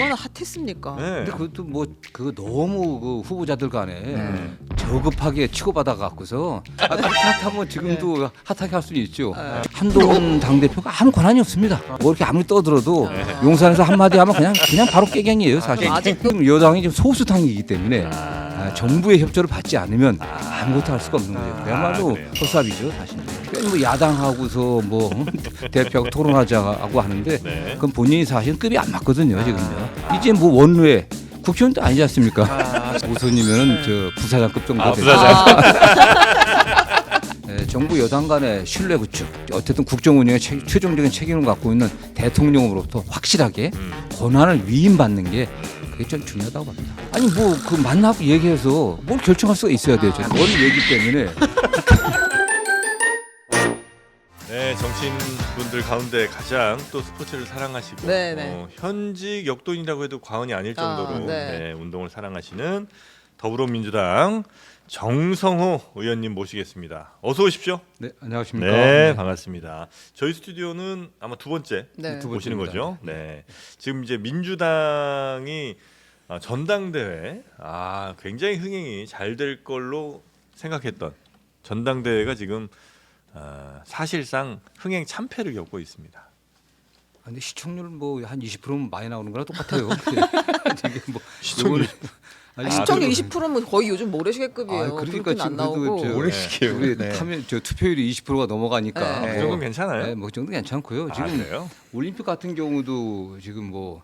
얼마나 핫했습니까? 네. 근데 그것도 뭐 그 너무 그 후보자들 간에 저급하게 치고받아 갖고서 그렇게 핫하면 지금도 핫하게 할 수는 있죠. 한동훈 당대표가 아무 권한이 없습니다. 뭐 이렇게 아무리 떠들어도 용산에서 한마디 하면 그냥 바로 깨갱이에요 사실. 지금 여당이 지금 소수당이기 때문에 정부의 협조를 받지 않으면 아무것도 할 수가 없는 거예요. 그야말로 그래요. 허수아비죠 사실. 뭐 야당하고서 뭐 대표하고 토론하자고 하는데 네. 그건 본인이 사실 급이 안 맞거든요 지금요. 이제 뭐 원외 국회의원도 아니지 않습니까? 우선이면은 저 부사장급 정도 되죠. 네, 정부 여당 간의 신뢰 구축, 어쨌든 국정 운영에 최종적인 책임을 갖고 있는 대통령으로부터 확실하게 권한을 위임받는 게 그게 좀 중요하다고 봅니다. 아니 뭐 그 만나고 얘기해서 뭘 결정할 수가 있어야 되죠. 그런 얘기 때문에. 네, 정치인분들 가운데 가장 또 스포츠를 사랑하시고 네네. 현직 역도인이라고 해도 과언이 아닐 정도로 네. 운동을 사랑하시는 더불어민주당 정성호 의원님 모시겠습니다. 어서 오십시오. 네, 안녕하십니까. 네, 반갑습니다. 저희 스튜디오는 아마 두 번째 네. 두 오시는 번째입니다. 거죠. 네, 지금 이제 민주당이 전당대회 굉장히 흥행이 잘 될 걸로 생각했던 전당대회가 지금 사실상 흥행 참패를 겪고 있습니다. 근데 시청률 뭐 한 20%면 많이 나오는 거랑 똑같아요. 되게 뭐 시청률. 아니, 시청률 그래도- 20%면 거의 요즘 모래시계급이에요. 그러니까 그렇게는 안 지금 나오고. 그래도 모래시계요. 우리 네. 타면 저 투표율이 20%가 넘어가니까 네. 그 뭐, 정도는 괜찮아요. 네, 뭐그 정도 괜찮고요. 아, 지금 그래요? 올림픽 같은 경우도 지금 뭐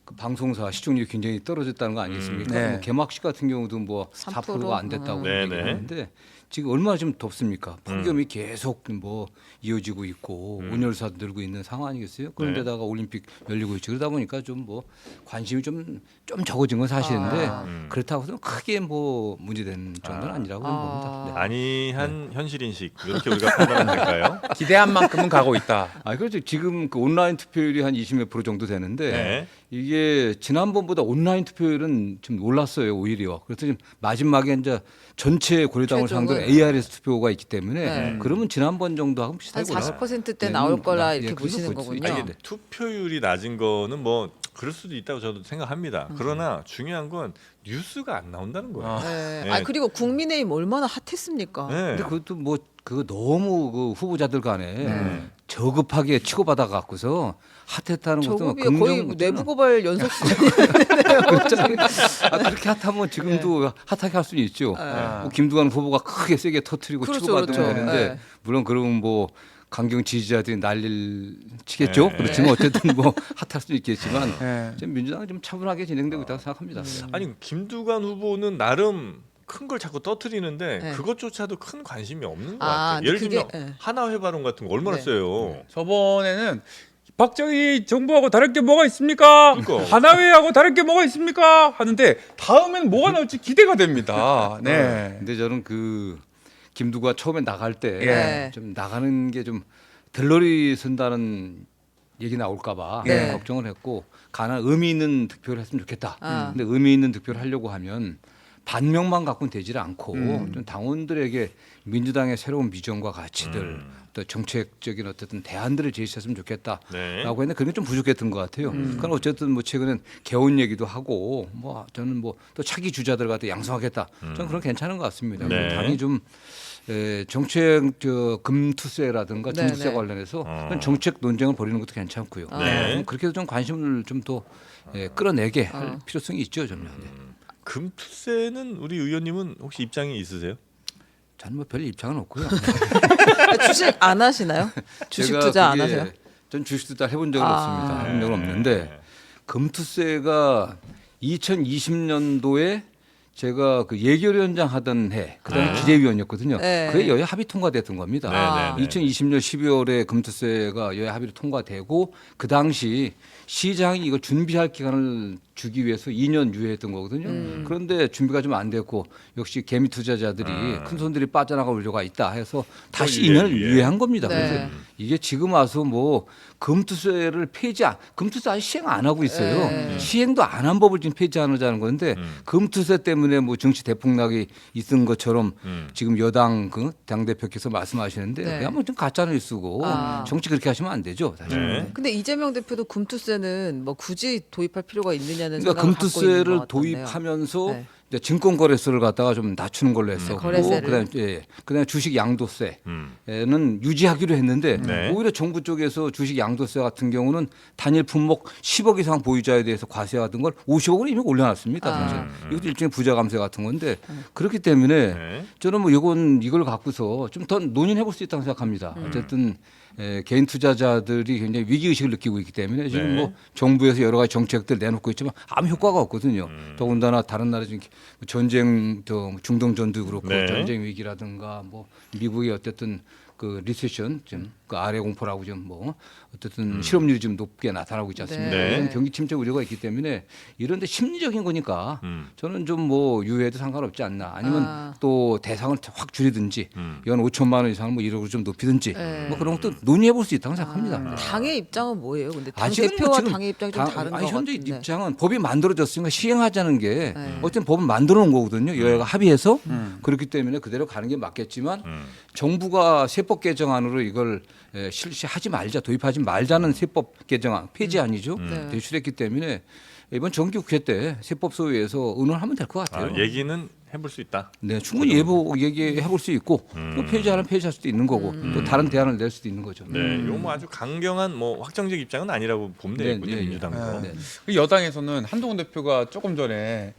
그 방송사 시청률이 굉장히 떨어졌다는 거 아니겠습니까? 네. 뭐 개막식 같은 경우도 뭐 4%가 안 됐다고 네, 얘기하는데 지금 얼마나 좀 덥습니까? 폭염이 계속 뭐 이어지고 있고 온열사 늘고 있는 상황 아니겠어요? 그런데다가 올림픽 열리고 있죠. 그러다 보니까 좀 뭐 관심이 좀 적어진 건 사실인데 그렇다고 해서 크게 뭐 문제되는 정도는 아니라고 저는 봅니다. 네. 아니한 현실 인식 이렇게 우리가 판단하면 될까요? 기대한 만큼은 가고 있다. 그렇죠. 지금 그 온라인 투표율이 한 20몇 % 정도 되는데 네. 이게 지난번보다 온라인 투표율은 좀 올랐어요 오히려. 그래서 지금 마지막에 이제 전체 고려당을 최종은? 상대로 ARS 투표가 있기 때문에 네. 그러면 지난번 정도하고 한 비슷하게 40%대 네, 나올 거라 예, 이렇게 그래도 보시는 볼수 거군요. 있죠. 아니, 투표율이 낮은 거는 뭐 그럴 수도 있다고 저도 생각합니다. 그러나 중요한 건 뉴스가 안 나온다는 거예요. 네. 네. 그리고 국민의힘 얼마나 핫했습니까? 네. 근데 그것도 뭐 그거 너무 그 후보자들 간에 저급하게 치고받아 갖고서 핫했다는 것도 저급이 거의 긍정 내부 고발 연속 수준. 그렇게 핫하면 지금도 핫하게 할 수는 있죠. 네. 뭐 김두관 후보가 크게 세게 터트리고 그렇죠, 치고받으면 그렇죠. 되는데 네. 물론 그러면 뭐 강경 지지자들이 난리를 치겠죠. 네. 그렇지만 어쨌든 뭐 핫할 수는 있겠지만 네. 지금 민주당은 좀 차분하게 진행되고 있다고 생각합니다. 아니 김두관 후보는 나름 큰 걸 자꾸 떠트리는데 네. 그것조차도 큰 관심이 없는 것 아, 같아요. 근데 예를 그게- 들면 네. 하나회 발언 같은 거 얼마나 네. 세요. 저번에는 박정희 정부하고 다를 게 뭐가 있습니까? 그러니까. 하나회하고 다를 게 뭐가 있습니까? 하는데 다음엔 뭐가 나올지 기대가 됩니다. 네. 근데 저는 그 김두관 처음에 나갈 때 예. 좀 나가는 게 좀 들러리 쓴다는 얘기 나올까봐 네. 걱정을 했고 가난 의미 있는 득표를 했으면 좋겠다. 아. 근데 의미 있는 득표를 하려고 하면 반명만 갖고는 되질 않고 좀 당원들에게 민주당의 새로운 비전과 가치들 또 정책적인 어쨌든 대안들을 제시했으면 좋겠다라고 네. 했는데 그게 좀 부족했던 것 같아요. 그러니까 어쨌든 뭐 최근엔 개헌 얘기도 하고 뭐 저는 뭐 또 차기 주자들 같은 양성하겠다. 저는 그런 괜찮은 것 같습니다. 네. 당이 좀 정책 금투세라든가 네, 중투세 네. 관련해서 그런 정책 논쟁을 벌이는 것도 괜찮고요. 네. 그렇게 해서 좀 관심을 좀 더 끌어내게 할 필요성이 있죠, 저는. 네. 금투세는 우리 의원님은 혹시 입장이 있으세요? 저는 뭐 별 입장은 없고요. 주식 안 하시나요? 주식 제가 투자 안 그게 하세요? 전 주식 투자 해본 적은 아. 없습니다. 해본 적은 없는데 금투세가 2020년도에 제가 그 예결위원장 하던 해, 그다음에 기재위원이었거든요. 네. 그게 여야 합의 통과됐던 겁니다. 네, 네, 네. 2020년 12월에 금투세가 여야 합의로 통과되고 그 당시 시장이 이걸 준비할 기간을 주기 위해서 2년 유예했던 거거든요. 그런데 준비가 좀 안 됐고 역시 개미 투자자들이 큰 손들이 빠져나갈 우려가 있다 해서 다시 유예, 2년을 유예. 유예한 겁니다. 네. 그래서 이게 지금 와서 뭐 금투세를 금투세 아직 시행 안 하고 있어요. 네. 시행도 안 한 법을 지금 폐지하자는 건데 금투세 때문에 뭐 정치 대폭락이 있은 것처럼 지금 여당 그 당대표께서 말씀하시는데 네. 그냥 뭐좀 가짜 뉴스고 아. 정치 그렇게 하시면 안 되죠. 사실. 네. 근데 이재명 대표도 금투세는 그러면은 뭐 굳이 도입할 필요가 있느냐는 그러니까 생각을 갖고 있는 금투세를 것 같던데요. 도입하면서 네. 이제 증권거래세를 갖다가 좀 낮추는 걸로 했었고 거래세를. 그다음에 주식 양도세는 음. 유지하기로 했는데 네. 오히려 정부 쪽에서 주식 양도세 같은 경우는 단일 품목 10억 이상 보유자에 대해서 과세 같은 걸 50억으로 이미 올려놨습니다. 아. 사실. 이것도 일종의 부자 감세 같은 건데 그렇기 때문에 네. 저는 뭐 이걸 갖고서 좀 더 논의해 볼 수 있다고 생각합니다. 어쨌든 개인 투자자들이 굉장히 위기 의식을 느끼고 있기 때문에 지금 네. 뭐 정부에서 여러 가지 정책들 내놓고 있지만 아무 효과가 없거든요. 더군다나 다른 나라 지금 전쟁, 중동 전도 그렇고 네. 전쟁 위기라든가 뭐 미국의 어쨌든 그 리세션 좀 그 아래 공포라고 좀 뭐 어쨌든 실업률이 좀 높게 나타나고 있지 않습니까? 네. 이런 경기 침체 우려가 있기 때문에 이런데 심리적인 거니까 음. 저는 좀 뭐 유예도 상관없지 않나 아니면 또 대상을 확 줄이든지 음. 연 5천만 원 이상 뭐 1억으로 좀 높이든지 네. 뭐 그런 것도 논의해 볼 수 있다고 생각합니다. 당의 입장은 뭐예요? 근데 당 아직은 뭐 대표와 지금 당의 입장이 좀 다른 것 현재 같은데. 입장은 법이 만들어졌으니까 시행하자는 게 네. 어쨌든 법은 만들어 놓은 거거든요. 여야가 합의해서 그렇기 때문에 그대로 가는 게 맞겠지만 정부가 세법 개정안으로 이걸 실시하지 말자, 도입하지 말자는 세법 개정안 폐지안이죠. 네. 제출했기 때문에 이번 정기국회 때 세법 소위에서 의논하면 될 것 같아요. 얘기는 해볼 수 있다. 네, 충분히 얘기해 볼 수 있고 또 폐지하면 폐지할 수도 있는 거고 또 다른 대안을 낼 수도 있는 거죠. 네, 이거 뭐 아주 강경한 뭐 확정적 입장은 아니라고 보면 되겠군요, 네, 네, 민주당도. 네. 그 여당에서는 한동훈 대표가 조금 전에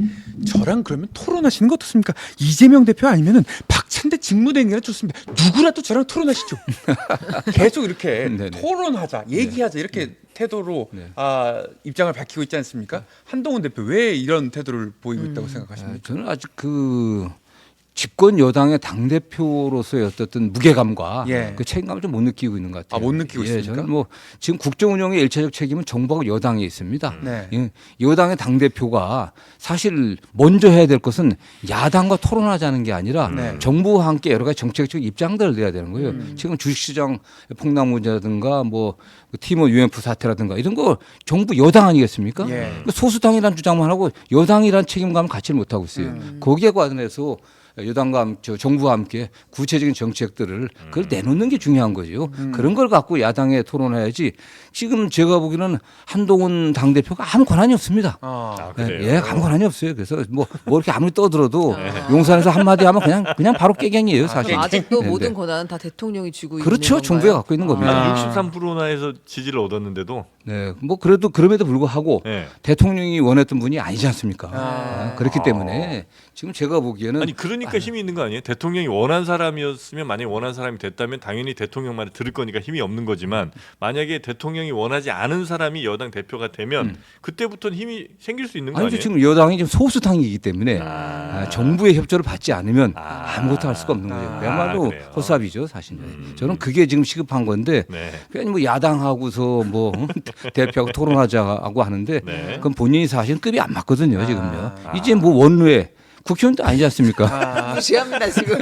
저랑 그러면 토론하시는 거 어떻습니까? 이재명 대표 아니면은 박찬대 직무대행이라 좋습니다. 누구라도 저랑 토론하시죠. 계속 이렇게 네네. 토론하자, 얘기하자 이렇게 태도로 네. 입장을 밝히고 있지 않습니까? 한동훈 대표 왜 이런 태도를 보이고 있다고 생각하십니까? 저는 아직 그 집권 여당의 당 대표로서의 어떤 무게감과 예. 그 책임감을 좀 못 느끼고 있는 것 같아요. 못 느끼고 있습니까? 저는 뭐 지금 국정 운영의 일차적 책임은 정부하고 여당에 있습니다. 네. 예, 여당의 당 대표가 사실 먼저 해야 될 것은 야당과 토론하자는 게 아니라 네. 정부와 함께 여러 가지 정책적 입장들을 내야 되는 거예요. 지금 주식시장 폭락 문제라든가 뭐 티모 UMF 사태라든가 이런 거 정부 여당 아니겠습니까? 예. 소수당이라는 주장만 하고 여당이라는 책임감을 갖지를 못하고 있어요. 거기에 관해서 여당과 정부와 함께 구체적인 정책들을 그걸 내놓는 게 중요한 거죠. 그런 걸 갖고 야당에 토론해야지. 지금 제가 보기에는 한동훈 당대표가 아무 권한이 없습니다. 아, 예, 그래요? 예, 아무 권한이 없어요. 그래서 뭐 이렇게 아무리 떠들어도 용산에서 한마디 하면 그냥 바로 깨갱이에요, 사실. 아직도 네, 모든 네. 권한은 다 대통령이 쥐고 그렇죠. 있는 건가요? 정부가 갖고 있는 겁니다. 한 63%나 해서 지지를 얻었는데도 네, 뭐 그래도 그럼에도 불구하고 네. 대통령이 원했던 분이 아니지 않습니까? 아. 그렇기 때문에 지금 제가 보기에는 아니 그러니까 힘이 있는 거 아니에요? 대통령이 원한 사람이었으면 만약에 원한 사람이 됐다면 당연히 대통령 말을 들을 거니까 힘이 없는 거지만 만약에 대통령이 원하지 않은 사람이 여당 대표가 되면 그때부터는 힘이 생길 수 있는 거 아니죠. 아니에요? 지금 여당이 지금 소수당이기 때문에 정부의 협조를 받지 않으면 아. 아무것도 할 수가 없는 거죠. 그야말로 그래요? 허수아비죠, 사실. 저는 그게 지금 시급한 건데 네. 그냥 뭐 야당하고서 뭐 대표하고 토론하자고 하는데 네. 그건 본인이 사실 급이 안 맞거든요, 지금요. 이제 뭐 원외 국회의원도 아니지 않습니까? 무시합니다 지금.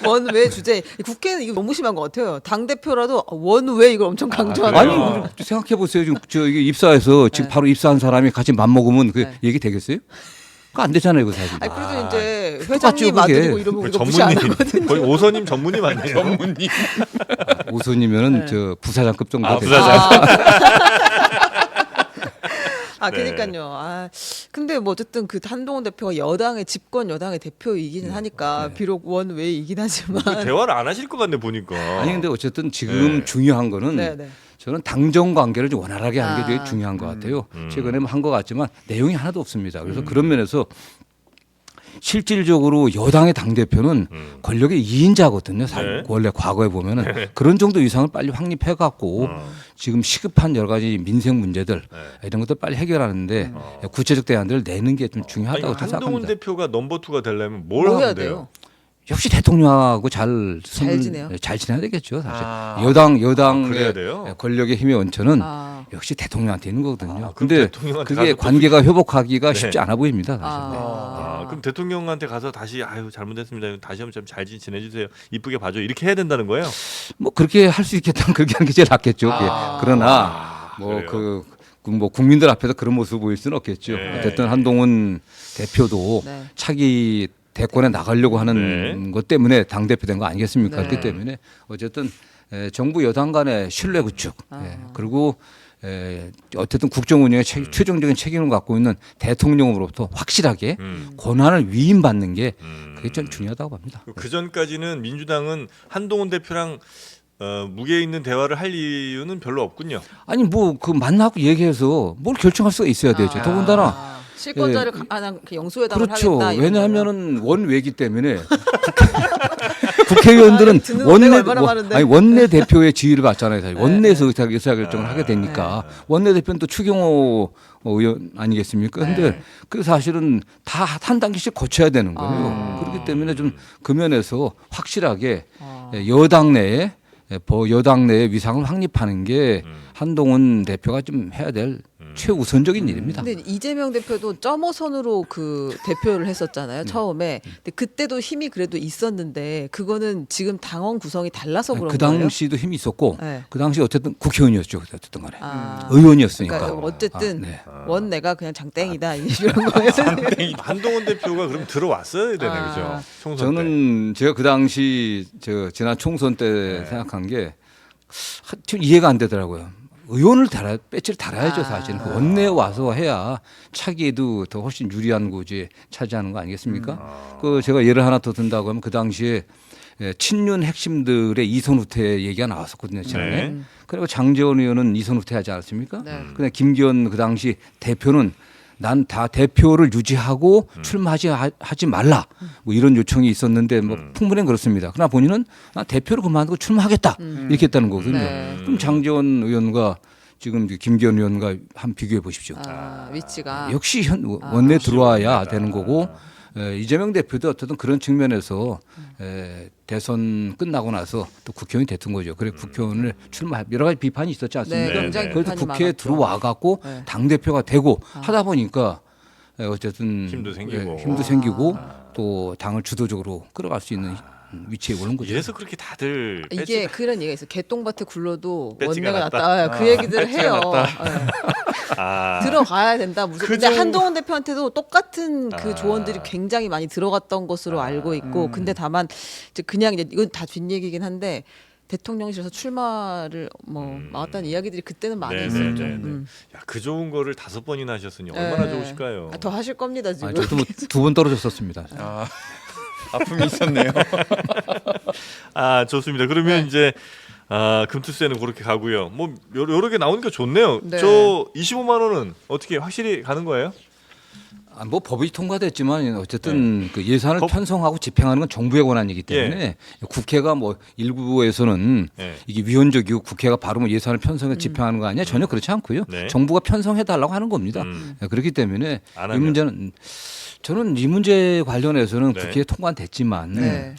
원외 주제. 국회는 이거 너무 심한 것 같아요. 당 대표라도 원외 이걸 엄청 강조하는. 아니 그래요? 생각해 보세요. 지금 저 이게 입사해서 지금 바로 입사한 사람이 같이 맘 먹으면 그 네. 얘기 되겠어요? 그거 안 되잖아요, 그 사실. 아니 그래도 이제 똑같죠, 회장님 그게. 아들이고 이러면 그 우리가 무시 안 전문님 하거든요. 거의 오선임 전문님 아니에요? 전문님. 우선이면은 저 부사장급 정도 되죠. 부사장. 아, 네. 그러니까요. 아, 근데 뭐 어쨌든 그 한동훈 대표가 여당의 집권 여당의 대표이기는 하니까 비록 원외이긴 하지만. 대화를 안 하실 것 같네 보니까. 아니 근데 어쨌든 지금 네. 중요한 거는 네, 네. 저는 당정 관계를 좀 원활하게 하는 게 아. 되게 중요한 것 같아요. 최근에 한 것 같지만 내용이 하나도 없습니다. 그래서 그런 면에서 실질적으로 여당의 당 대표는 권력의 2인자거든요. 네. 원래 과거에 보면은 그런 정도 이상을 빨리 확립해 갖고 지금 시급한 여러 가지 민생 문제들 이런 것들 빨리 해결하는데 구체적 대안들을 내는 게 좀 아니, 중요하다고 한동훈 생각합니다. 대표가 넘버 2가 되려면 뭘 뭐 해야 하면 돼요? 돼요? 역시 대통령하고 잘 지내요? 잘 지내야 되겠죠. 사실 아. 여당의 그래야 돼요? 권력의 힘의 원천은 아. 역시 대통령한테 있는 거거든요. 그럼 근데 대통령한테 그게 가서 또 관계가 회복하기가 네. 쉽지 않아 보입니다. 사실. 아. 그럼 대통령한테 가서 다시 아유 잘못했습니다. 다시 한번 좀 잘 지내주세요. 이쁘게 봐줘. 이렇게 해야 된다는 거예요? 뭐 그렇게 할 수 있겠다면 그렇게 하는 게 제일 낫겠죠. 그러나 그래요? 뭐 국민들 앞에서 그런 모습을 보일 수는 없겠죠. 네. 어쨌든 한동훈 대표도 네. 차기 대권에 나가려고 하는 네. 것 때문에 당 대표 된 거 아니겠습니까? 네. 그렇기 때문에 어쨌든 정부 여당 간의 신뢰 구축 그리고 어쨌든 국정 운영에 최종적인 책임을 갖고 있는 대통령으로부터 확실하게 음. 권한을 위임받는 게 그게 좀 중요하다고 봅니다. 그 전까지는 민주당은 한동훈 대표랑 무게 있는 대화를 할 이유는 별로 없군요. 아니 뭐 그 만나고 얘기해서 뭘 결정할 수가 있어야 되죠. 더군다나 실권자를 영수회담을 그렇죠. 하겠다. 이런 왜냐하면은 원외기 때문에 국회의원들은 아니, 듣는 원내가 얼마나 많은데. 원내 대표의 지위를 받잖아요. 사실. 원내에서 네. 의사결정을 하게 되니까 원내 대표는 또 추경호 의원 아니겠습니까? 근데 네. 그 사실은 다 한 단계씩 거쳐야 되는 거예요. 그렇기 때문에 좀 그 면에서 확실하게 여당 내에 여당 내의 위상을 확립하는 게 한동훈 대표가 좀 해야 될 최우선적인 일입니다. 근데 이재명 대표도 0.5선으로 그 대표를 했었잖아요. 처음에. 근데 그때도 힘이 그래도 있었는데 그거는 지금 당원 구성이 달라서 그런 그 거예요. 당시도 힘이 있었고 네. 그 당시 어쨌든 국회의원이었죠. 어쨌든 간에 아. 의원이었으니까. 그러니까 어쨌든 네. 원내가 그냥 장땡이다 이런 거예요. 한동훈 대표가 그럼 들어왔어야 되네, 그죠? 총선 때. 저는 제가 그 당시 지난 총선 때 생각한 게 좀 이해가 안 되더라고요. 의원을 배지를 달아야죠, 사실은. 그 원내에 와서 해야 차기에도 더 훨씬 유리한 구조에 차지하는 거 아니겠습니까? 그 제가 예를 하나 더 든다고 하면 그 당시에 친윤 핵심들의 이선 후퇴 얘기가 나왔었거든요, 지난해. 네. 그리고 장제원 의원은 이선 후퇴하지 않았습니까? 네. 근데 김기현 그 당시 대표는 난 다 대표를 유지하고 출마하지 말라 뭐 이런 요청이 있었는데 뭐 풍문엔 그렇습니다. 그러나 본인은 난 대표를 그만두고 출마하겠다 이렇게 했다는 거거든요. 네. 그럼 장제원 의원과 지금 김기현 의원과 한번 비교해 보십시오. 위치가 역시 원내 들어와야 되는 거고 이재명 대표도 어쨌든 그런 측면에서 대선 끝나고 나서 또 국회의원이 됐던 거죠. 그래 국회의원을 출마 여러 가지 비판이 있었지 않습니까? 네, 굉장히 그래도 비판이 국회에 많았죠. 들어와 갖고 네. 당 대표가 되고 하다 보니까 어쨌든 힘도 생기고. 힘도 생기고 또 당을 주도적으로 끌어갈 수 있는 위치에 오른 거죠. 이래서 그렇게 다들 이게 그런 얘기가 있어요. 개똥밭에 굴러도 배지가 원내가 낫다. 낫다. 그 얘기들을 해요. 아, 들어가야 된다. 무조건. 그 근데 정- 한동훈 대표한테도 똑같은 그 조언들이 굉장히 많이 들어갔던 것으로 알고 있고, 근데 다만 이제 그냥 이제 이건 다 뒷얘기긴 한데 대통령실에서 출마를 막았다는 이야기들이 그때는 많이 네, 있었죠. 네, 네, 네. 야, 그 좋은 거를 5번이나 하셨으니 얼마나 네. 좋으실까요? 더 하실 겁니다 지금. 저도 뭐 두 번 떨어졌었습니다. 아픔이 있었네요. 아, 좋습니다. 그러면 이제 금투세는 그렇게 가고요. 뭐 여러 개 나오니까 좋네요. 네. 저 25만 원은 어떻게 확실히 가는 거예요? 뭐 법이 통과됐지만 어쨌든 그 예산을 법- 편성하고 집행하는 건 정부의 권한이기 때문에 국회가 뭐 일부에서는 예. 이게 위헌적이고 국회가 바로 뭐 예산을 편성해 집행하는 거 아니야? 전혀 그렇지 않고요. 네. 정부가 편성해 달라고 하는 겁니다. 그렇기 때문에 안 이 하면. 문제는 저는 이 문제 관련해서는 네. 국회에 통과됐지만 네.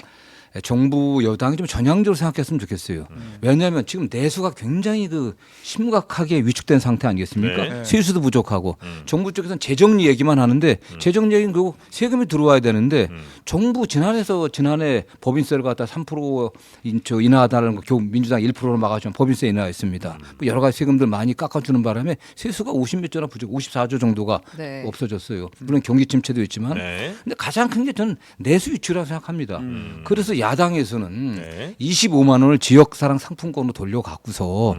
정부 여당이 좀 전향적으로 생각했으면 좋겠어요. 왜냐하면 지금 내수가 굉장히 그 심각하게 위축된 상태 아니겠습니까? 네. 수수도 부족하고 정부 쪽에서는 재정리 얘기만 하는데 재정 얘기는 그리고 세금이 들어와야 되는데 정부 지난해 법인세를 갖다 3% 인하하다는 거 민주당 1%로 막아주면 법인세 인하했습니다. 뭐 여러 가지 세금들 많이 깎아주는 바람에 세수가 50몇 조나 부족, 54조 정도가 네. 없어졌어요. 물론 경기 침체도 있지만 네. 근데 가장 큰 게 저는 내수 유치라고 생각합니다. 그래서 야당에서는 네. 25만 원을 지역사랑 상품권으로 돌려갖고서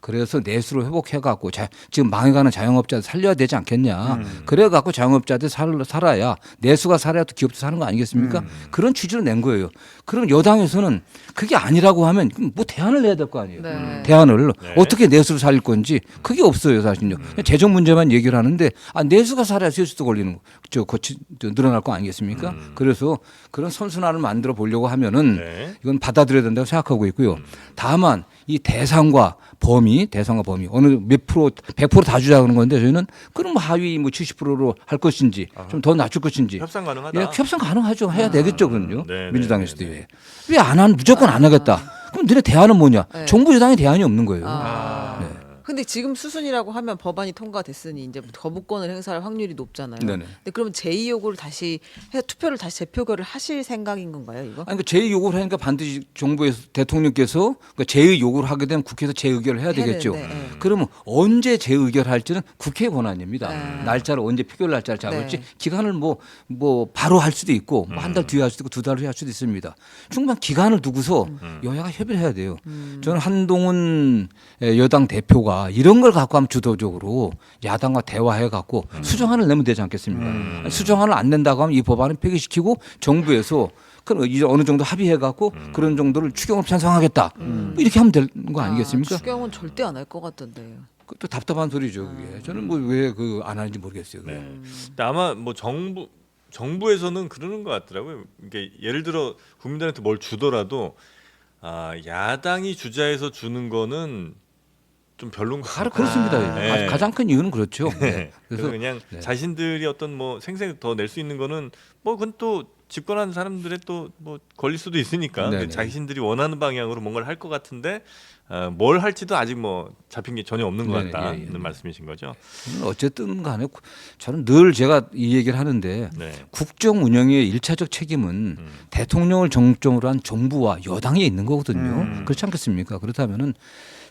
그래서 내수를 회복해갖고 지금 망해가는 자영업자들 살려야 되지 않겠냐. 그래갖고 자영업자들 살아야 내수가 살아야 또 기업도 사는 거 아니겠습니까? 그런 취지로 낸 거예요. 그럼 여당에서는 그게 아니라고 하면 뭐 대안을 내야 될 거 아니에요. 네. 대안을 네. 어떻게 내수를 살릴 건지 그게 없어요 사실은요. 재정 문제만 얘기를 하는데 내수가 살아야 세수도 걸리는 늘어날 거 아니겠습니까? 그래서 그런 선순환을 만들어 보려고 하면은 네. 이건 받아들여야 된다고 생각하고 있고요. 다만 이 대상과 범위 어느 몇 프로 100%다 주자는 건데 저희는 그럼 하위 뭐 70%로 할 것인지 좀 더 낮출 것인지 협상 가능하다. 예, 협상 가능하죠. 해야 되겠죠, 그건요. 네, 민주당에서도 네, 네. 왜 안 하는 무조건 안 하겠다. 그럼 너네 대안은 뭐냐? 네. 정부 여당의 대안이 없는 거예요. 근데 지금 수순이라고 하면 법안이 통과됐으니 이제 거부권을 행사할 확률이 높잖아요. 네네. 근데 그러면 제2 요구를 다시 해서 투표를 다시 재표결을 하실 생각인 건가요, 이거? 아니, 그 제2 요구를 하니까 반드시 정부에서 대통령께서 그 제2 요구를 하게 되면 국회에서 재의결을 해야 되겠죠. 되는데, 네. 그러면 언제 재의결할지는 국회의 권한입니다. 네. 날짜를 언제 표결 날짜를 잡을지 네. 기간을 뭐 바로 할 수도 있고 뭐 한 달 뒤에 할 수도 있고 2달 후에 할 수도 있습니다. 충분한 기간을 두고서 여야가 협의를 해야 돼요. 저는 한동훈 여당 대표가 이런 걸 갖고 하면 주도적으로 야당과 대화해 갖고 수정안을 내면 되지 않겠습니까? 수정안을 안 낸다고 하면 이 법안을 폐기시키고 정부에서 그 이제 어느 정도 합의해 갖고 그런 정도를 추경을 편성하겠다. 이렇게 하면 되는 거 아니겠습니까? 추경은 절대 안 할 것 같던데요. 그것도 답답한 소리죠, 그게. 저는 뭐 왜 그 안 하는지 모르겠어요. 그게. 네. 근데 아마 뭐 정부에서는 그러는 것 같더라고요. 이게 예를 들어 국민들한테 뭘 주더라도 야당이 주자해서 주는 거는 좀 별론 것 바로 같다. 그렇습니다. 네. 가장 큰 이유는 그렇죠. 네. 그래서 그래서 그냥 네. 자신들이 어떤 뭐 생색 더 낼 수 있는 거는 뭐 그건 또 집권하는 사람들의 또 뭐 걸릴 수도 있으니까 네네. 자신들이 원하는 방향으로 뭔가를 할 것 같은데 뭘 할지도 아직 뭐 잡힌 게 전혀 없는 것 네네. 같다는 예, 예. 말씀이신 거죠. 어쨌든 간에 저는 늘 제가 이 얘기를 하는데 네. 국정 운영의 일차적 책임은 대통령을 정점으로 한 정부와 여당에 있는 거거든요. 그렇지 않겠습니까? 그렇다면은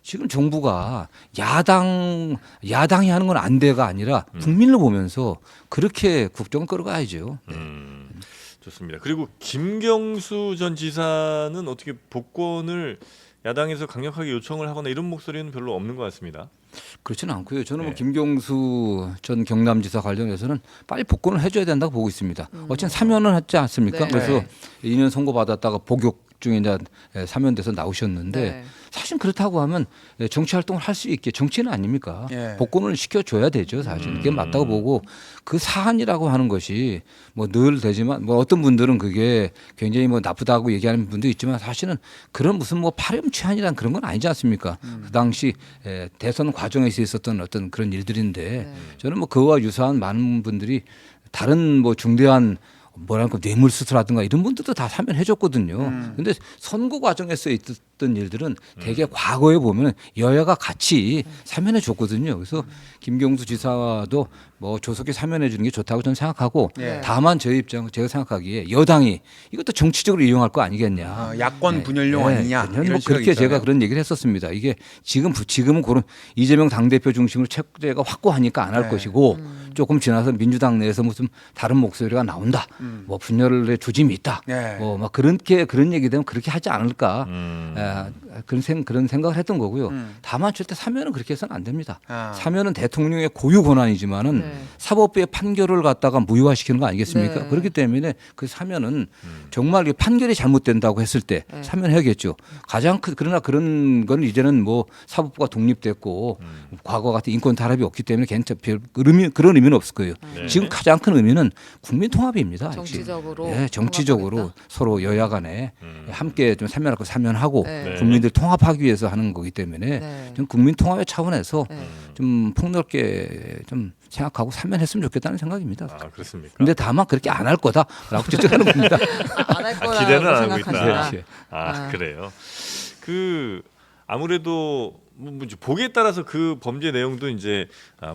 지금 정부가 야당이 하는 건 안 돼가 아니라 국민을 보면서 그렇게 국정을 끌어가야죠. 네. 좋습니다. 그리고 김경수 전 지사는 어떻게 복권을 야당에서 강력하게 요청을 하거나 이런 목소리는 별로 없는 것 같습니다. 그렇지는 않고요. 저는 뭐 네. 김경수 전 경남지사 관련해서는 빨리 복권을 해줘야 된다고 보고 있습니다. 어쨌든 사면은 했지 않습니까? 네. 그래서 2년 선고 받았다가 복역 중에 이제 사면돼서 나오셨는데 네. 사실 그렇다고 하면 정치 활동을 할 수 있게 정치는 아닙니까? 예. 복권을 시켜줘야 되죠. 사실 그게 맞다고 보고 그 사안이라고 하는 것이 뭐 늘 되지만 뭐 어떤 분들은 그게 굉장히 뭐 나쁘다고 얘기하는 분도 있지만 사실은 그런 무슨 뭐 파렴치한이란 그런 건 아니지 않습니까? 그 당시 대선 과정에서 있었던 어떤 그런 일들인데 저는 뭐 그와 유사한 많은 분들이 다른 뭐 중대한 뭐랄까 뇌물수수라든가 이런 분들도 다 사면해줬거든요. 근데 선거 과정에서 있었던 일들은 대개 과거에 보면 여야가 같이 사면해줬거든요. 그래서 김경수 지사도 뭐 조속히 사면해주는 게 좋다고 저는 생각하고 네. 다만 저희 입장 제가 생각하기에 여당이 이것도 정치적으로 이용할 거 아니겠냐. 야권 분열용 아니냐. 저는 이런 뭐 시각이 그렇게 제가 있잖아요. 그런 얘기를 했었습니다. 이게 지금은 그런 이재명 당대표 중심으로 체제가 확고하니까 안 할 네. 것이고 조금 지나서 민주당 내에서 무슨 다른 목소리가 나온다. 뭐 분열의 조짐이 있다. 네. 뭐 막 그런 얘기 되면 그렇게 하지 않을까. 그런 생각을 했던 거고요. 다만 절대 사면은 그렇게 해서는 안 됩니다. 사면은 대통령의 고유 권한이지만은 네. 사법부의 판결을 갖다가 무효화시키는 거 아니겠습니까? 네. 그렇기 때문에 그 사면은 정말 이 판결이 잘못된다고 했을 때 네. 사면해야겠죠. 그러나 그런 건 이제는 뭐 사법부가 독립됐고 과거 같은 인권 탄압이 없기 때문에 그런 의미는 없을 거예요. 네. 지금 가장 큰 의미는 국민 통합입니다. 정치적으로 예, 정치적으로 통합하겠다? 서로 여야 간에 함께 좀 사면하고 네. 국민들 통합하기 위해서 하는 거기 때문에 네. 좀 국민 통합의 차원에서 네. 좀 폭넓게 좀 생각하고 사면했으면 좋겠다는 생각입니다. 그렇습니까? 근데 다만 그렇게 안 할 거다라고 추정하는 겁니다. 안 할 거라고 기대는 안 하고 있다. 생각하시나? 네. 그래요. 아무래도 뭐 이제 보기에 따라서 그 범죄 내용도 이제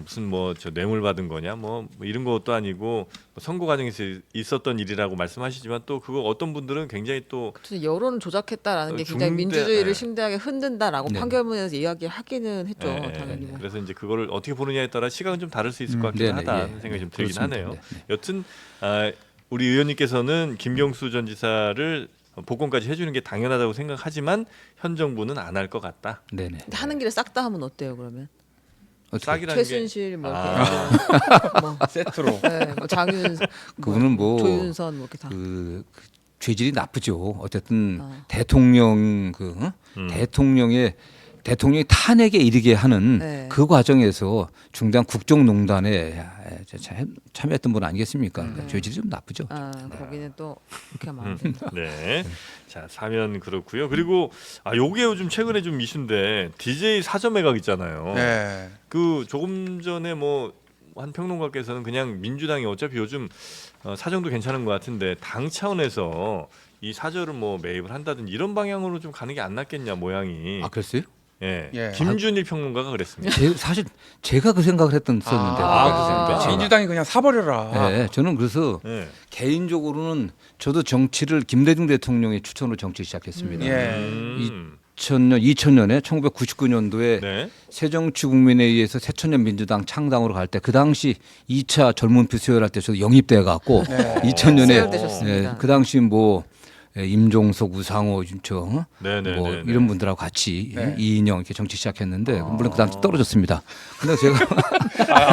무슨 뭐 저 뇌물 받은 거냐 뭐 이런 것도 아니고 뭐 선거 과정에서 있었던 일이라고 말씀하시지만 또 그거 어떤 분들은 굉장히 또 진짜 여론을 조작했다라는 게 굉장히 중대- 민주주의를 네. 심대하게 흔든다라고 네. 판결문에서 이야기하기는 했죠. 예, 당연히. 뭐. 그래서 이제 그거를 어떻게 보느냐에 따라 시각은 좀 다를 수 있을 것 같긴 네네, 하다는 예. 생각이 좀 들긴 그렇습니다. 하네요. 네. 여튼 우리 의원님께서는 김경수 전 지사를 복권까지 해주는 게 당연하다고 생각하지만 현 정부는 안 할 것 같다. 네네. 근데 하는 길에 싹 다 하면 어때요? 그러면 어떻게? 싹이라는 게 최순실 뭐 이렇게 뭐, 세트로. 네, 뭐 장윤 그분은 뭐 조윤선 뭐 이렇게 다. 그 죄질이 나쁘죠. 어쨌든 어. 대통령이 탄핵에 이르게 하는 네. 그 과정에서 중대한 국정농단에 참여했던 분 아니겠습니까? 죄질이 좀 나쁘죠. 거기는 또 그렇게 하면 안 된다. 네. 자, 사면 그렇고요. 그리고 요게 요즘 최근에 좀 이슈인데 DJ 사저 매각 있잖아요. 네. 그 조금 전에 뭐 한 평론가께서는 그냥 민주당이 어차피 요즘 사정도 괜찮은 것 같은데 당 차원에서 이 사저를 뭐 매입을 한다든지 이런 방향으로 좀 가는 게 안 낫겠냐 모양이. 아 그랬어요? 예. 예. 김준일 평론가가 그랬습니다. 사실 제가 그 생각을 했었는데. 그렇습니까? 민주당이 그냥 사버려라. 네, 저는 그래서 예. 개인적으로는 저도 정치를 김대중 대통령의 추천으로 정치 시작했습니다. 예. 2000년에 1999년도에 네. 새정치국민회의에서 새천년 민주당 창당으로 갈 때 그 당시 2차 젊은피 수혈할 때 저도 영입돼 갖고 2000년에 수혈되셨습니다. 그 당시 뭐 임종석, 우상호, 윤청 네네. 뭐 네네. 이런 분들하고 같이 네. 이인영 이렇게 정치 시작했는데 물론 그 당시 떨어졌습니다. 근데 제가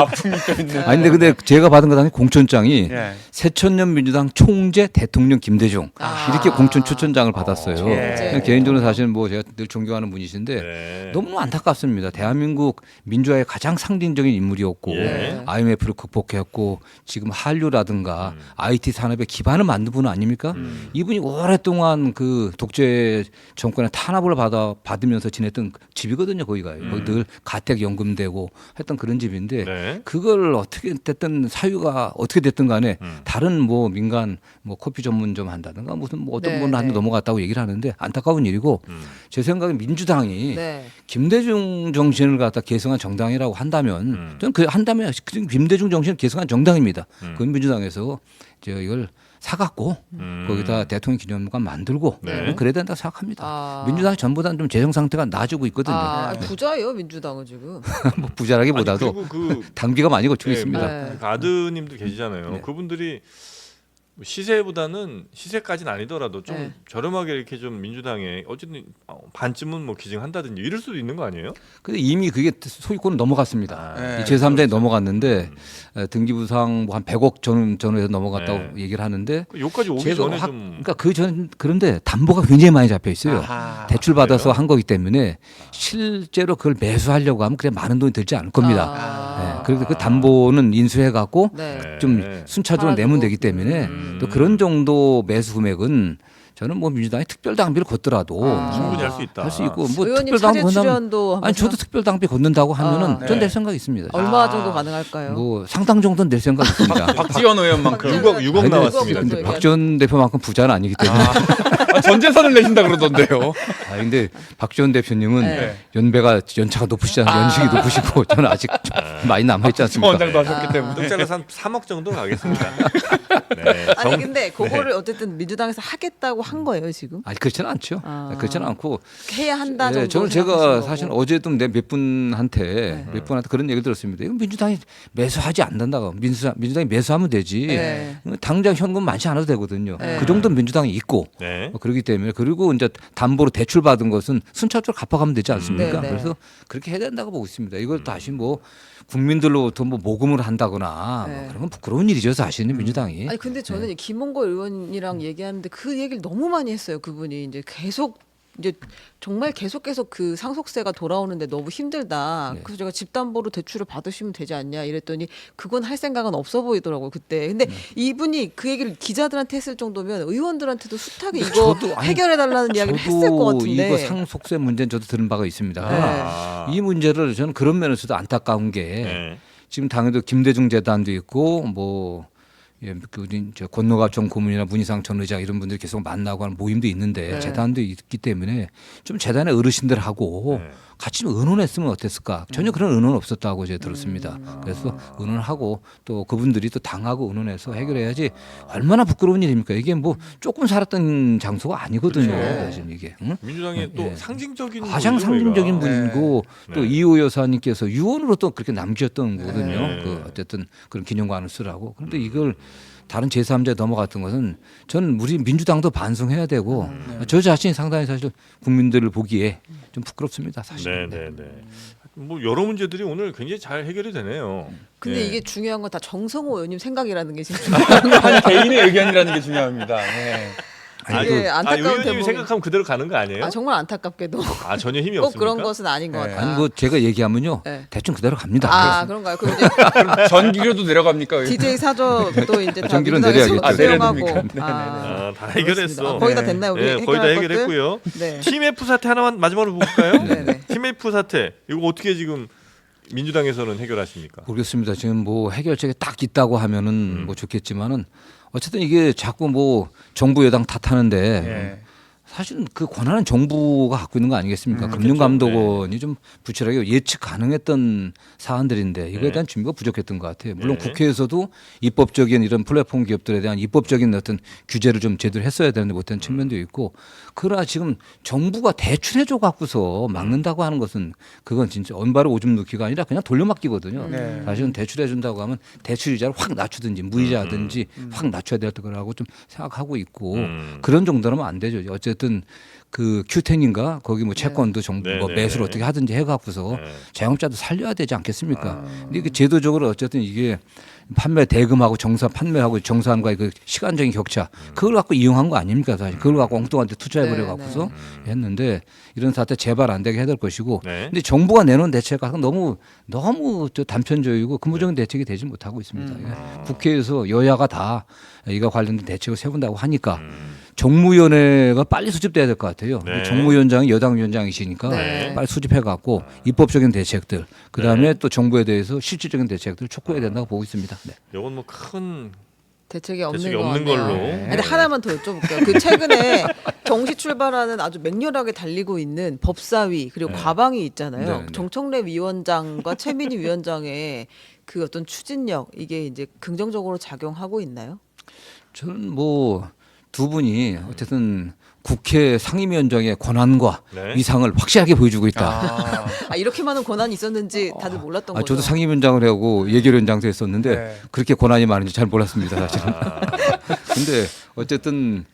아픔이 또 있네. 아니 근데 제가 받은 거 당시 공천장이 예. 새천년 민주당 총재 대통령 김대중 이렇게 공천 추천장을 받았어요. 예. 개인적으로 사실 뭐 제가 늘 존경하는 분이신데 네. 너무 안타깝습니다. 대한민국 민주화의 가장 상징적인 인물이었고 예. IMF를 극복했고 지금 한류라든가 IT 산업의 기반을 만든 분 아닙니까? 이분이 오랫동안 그 독재 정권의 탄압을 받으면서 지냈던 집이거든요. 거기가 거기 늘 가택 연금되고 했던 그런 집인데 네. 그걸 어떻게 됐든 사유가 어떻게 됐든 간에 다른 뭐 민간 뭐 커피 전문점 한다든가 무슨 뭐 어떤 네, 분은 한테 네. 넘어갔다고 얘기를 하는데 안타까운 일이고 제 생각에 민주당이 네. 김대중 정신을 갖다 계승한 정당이라고 한다면 저는 그 한다면 김대중 정신을 계승한 정당입니다. 그 민주당에서 이걸 사갖고 거기다 대통령 기념관 만들고 네. 그래야 된다고 생각합니다. 아. 민주당이 전보다는 좀 재정 상태가 나아지고 있거든요. 아, 부자예요 민주당은 지금. 뭐 부자라기보다도 아니, 그리고 그 단기가 많이 거치고 네, 있습니다. 네. 그 아드님들 계시잖아요. 네. 그분들이 시세보다는 시세까지는 아니더라도 좀 네. 저렴하게 이렇게 좀 민주당에 어쨌든 반쯤은 뭐 기증한다든지 이럴 수도 있는 거 아니에요? 근데 이미 그게 소유권은 넘어갔습니다. 네. 이 제3자에 넘어갔는데 등기부상 뭐 한 100억 전후에서 넘어갔다고 네. 얘기를 하는데 그 여기까지 오기 제가 전에 확, 좀 그러니까 그 전 그런데 담보가 굉장히 많이 잡혀 있어요. 아하. 대출 받아서 그래요? 한 거기 때문에 실제로 그걸 매수하려고 하면 그래 많은 돈이 들지 않을 겁니다. 아. 네. 그래서 그 담보는 인수해 갖고 네. 좀 네. 순차적으로 팔아주고. 내면 되기 때문에 또 그런 정도 매수 금액은 저는 뭐 민주당이 특별 당비를 걷더라도 충분히 할 수 있다. 할 수 있고 뭐 의원님 특별 당비 사제 건다면 출연도 한번 아니 저도 특별 당비 걷는다고 하면은 아, 전 네. 낼 생각이 있습니다. 얼마 정도 가능할까요? 뭐 상당 정도는 낼 생각이 있습니다. 박지원 의원만큼 6억 아니, 나왔습니다. 근데 얘기하는 박지원 대표만큼 부자는 아니기 때문에. 전 재산을 내신다 그러던데요. 아 근데 박지원 대표님은 네. 연차가 높으시잖아요. 연식이 높으시고 저는 아직 좀 많이 남아 있지 않습니까? 원장도 하셨기 때문에. 뚝 잘라서 한 3억 정도 가겠습니다. 네. 아니 근데 그거를 어쨌든 민주당에서 하겠다고 한 거예요 지금? 아니 그렇지는 않죠. 아. 그렇지는 않고. 해야 한다 정도. 네, 저는 제가 생각하시는 사실 거고. 어제도 몇 분한테 그런 얘기를 들었습니다. 이건 민주당이 매수하지 않는다고. 민주당이 매수하면 되지. 네. 당장 현금 많지 않아도 되거든요. 네. 그 정도는 민주당이 있고. 네. 그렇기 때문에 그리고 이제 담보로 대출 받은 것은 순차적으로 갚아가면 되지 않습니까? 네, 네. 그래서 그렇게 해야 된다고 보고 있습니다. 이걸 다시 뭐 국민들로부터 뭐 모금을 한다거나 네. 뭐 그런 건 부끄러운 일이죠 사실은 민주당이. 아니 근데 저는 김홍거 의원이랑 얘기하는데 그 얘기를 너무 많이 했어요. 그분이 이제 계속 이제 정말 계속 그 상속세가 돌아오는데 너무 힘들다. 네. 그래서 제가 집담보로 대출을 받으시면 되지 않냐 이랬더니 그건 할 생각은 없어 보이더라고요 그때. 근데 이분이 그 얘기를 기자들한테 했을 정도면 의원들한테도 숱하게 이거 저도- 아니, 해결해 달라는 이야기를 했을 것 같은데. 이거 상속세 문제는 저도 들은 바가 있습니다. 네. 아. 이 문제를 저는 그런 면에서도 안타까운 게 네. 지금 당에도 김대중 재단도 있고 뭐 저 권노갑 전 고문이나 문희상 전 의장 이런 분들이 계속 만나고 하는 모임도 있는데 네. 재단도 있기 때문에 좀 재단의 어르신들하고 네. 같이 좀 의논했으면 어땠을까? 전혀 그런 의논 없었다고 제가 들었습니다. 그래서 의논하고 또 그분들이 또 당하고 의논해서 해결해야지 얼마나 부끄러운 일입니까? 이게 뭐 조금 살았던 장소가 아니거든요. 그렇죠. 사실 이게. 응? 민주당의 또 예. 상징적인 가장 분이죠, 상징적인 저희가. 분이고 네. 또 이호 여사님께서 유언으로 또 그렇게 남기셨던 거거든요. 네. 그 어쨌든 그런 기념관을 쓰라고. 그런데 이걸 다른 제3자에 넘어갔던 것은 전 우리 민주당도 반성해야 되고 저 자신이 상당히 사실 국민들을 보기에 좀 부끄럽습니다. 사실. 네, 네, 네. 뭐 여러 문제들이 오늘 굉장히 잘 해결이 되네요. 근데 네. 이게 중요한 건 다 정성호 의원님 생각이라는 게 지금 한 개인의 의견이라는 게 중요합니다. 네. 이게 안타까운 의원님이 대목이- 생각하면 그대로 가는 거 아니에요? 아, 정말 안타깝게도 전혀 힘이 꼭 없습니까? 그런 것은 아닌 것 네. 같아요. 아니 뭐 제가 얘기하면요 네. 대충 그대로 갑니다. 아 그런가요? 그럼 이제 전기료도 내려갑니까? 의원? DJ 사저도 이제 다 전기료 민주당에서 내려야겠죠. 아, 수용하고 내려줍니까? 아, 다 해결했어. 그렇습니다. 거의 다 됐나요? 우리 네, 거의 다 해결할 것들? 해결했고요. 네. 팀 F 사태 하나만 마지막으로 볼까요? 네, 네. 팀 F 사태 이거 어떻게 지금 민주당에서는 해결하십니까? 모르겠습니다. 지금 뭐 해결책이 딱 있다고 하면은 뭐 좋겠지만은 어쨌든 이게 자꾸 뭐 정부 여당 탓하는데 예. 사실은 그 권한은 정부가 갖고 있는 거 아니겠습니까? 금융감독원이 좀 부실하게 예측 가능했던 사안들인데 이거에 대한 준비가 부족했던 것 같아요. 물론 네. 국회에서도 입법적인 이런 플랫폼 기업들에 대한 입법적인 어떤 규제를 좀 제대로 했어야 되는데 못한 측면도 있고, 그러나 지금 정부가 대출해줘 갖고서 막는다고 하는 것은 그건 진짜 언바로 오줌 넣기가 아니라 그냥 돌려막기거든요. 네. 사실은 대출해준다고 하면 대출 이자를 확 낮추든지 무이자든지 확 낮춰야 될 거라고 좀 생각하고 있고 그런 정도라면 안 되죠. 어쨌든 그 큐텐인가 거기 뭐 채권도 정부 네, 뭐 네, 매수를 네. 어떻게 하든지 해갖고서 네. 자영업자도 살려야 되지 않겠습니까? 근데 이게 제도적으로 어쨌든 이게 판매 대금하고 정사 판매하고 정사함과의 그 시간적인 격차 그걸 갖고 이용한 거 아닙니까 사실 그걸 갖고 엉뚱한 데 투자해버려 갖고서 했는데 이런 사태 재발 안 되게 해야 될 것이고 네. 근데 정부가 내놓은 대책가 너무 저 단편적이고 근본적인 대책이 되지 못하고 있습니다. 예. 국회에서 여야가 다 이거 관련된 대책을 세운다고 하니까 정무위원회가 빨리 수집돼야 될 것 같아요. 네. 정무위원장이 여당 위원장이시니까 네. 빨리 수집해 갖고 입법적인 대책들 그다음에 또 정부에 대해서 실질적인 대책들을 촉구해야 된다고 보고 있습니다. 네. 이건 뭐 큰 대책이 없는, 대책이 것 없는 같네요. 걸로. 근데 하나만 더 여쭤볼게요. 그 최근에 정시 출발하는 아주 맹렬하게 달리고 있는 법사위 그리고 과방위 있잖아요. 네, 네. 정청래 위원장과 최민희 위원장의 그 어떤 추진력 이게 이제 긍정적으로 작용하고 있나요? 저는 뭐 두 분이 어쨌든 국회 상임위원장의 권한과 네. 위상을 확실하게 보여주고 있다. 아 이렇게 많은 권한이 있었는지 다들 몰랐던 거죠. 저도 상임위원장을 하고 예결위원장도 했었는데 네. 그렇게 권한이 많은지 잘 몰랐습니다, 사실은. 근데 어쨌든